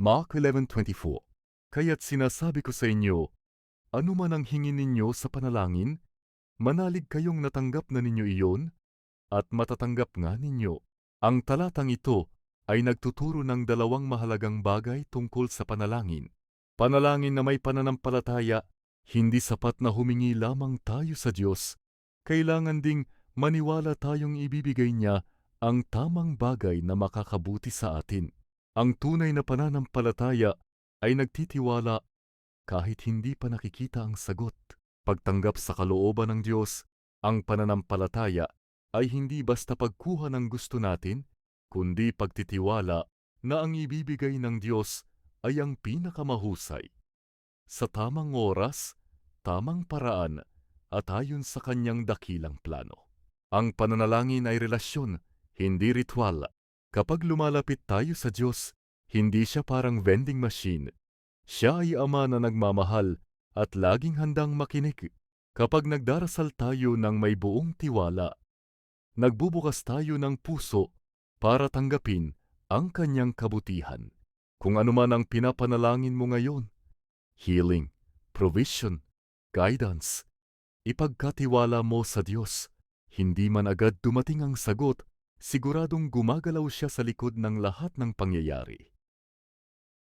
Mark 11:24. Kaya't sinasabi ko sa inyo, anuman ang hingin ninyo sa panalangin, manalig kayong natanggap na ninyo iyon at matatanggap nga ninyo. Ang talatang ito ay nagtuturo ng dalawang mahalagang bagay tungkol sa panalangin. Panalangin na may pananampalataya, hindi sapat na humingi lamang tayo sa Diyos. Kailangan ding maniwala tayong ibibigay niya ang tamang bagay na makakabuti sa atin. Ang tunay na pananampalataya ay nagtitiwala kahit hindi pa nakikita ang sagot. Pagtanggap sa kalooban ng Diyos, ang pananampalataya ay hindi basta pagkuha ng gusto natin, kundi pagtitiwala na ang ibibigay ng Diyos ay ang pinakamahusay. Sa tamang oras, tamang paraan, at ayon sa kanyang dakilang plano. Ang pananalangin ay relasyon, hindi ritual. Kapag lumalapit tayo sa Diyos, hindi siya parang vending machine. Siya ay Ama na nagmamahal at laging handang makinig. Kapag nagdarasal tayo ng may buong tiwala, nagbubukas tayo ng puso para tanggapin ang kanyang kabutihan. Kung ano man ang pinapanalangin mo ngayon, healing, provision, guidance, ipagkatiwala mo sa Diyos. Hindi man agad dumating ang sagot, siguradong gumagalaw siya sa likod ng lahat ng pangyayari.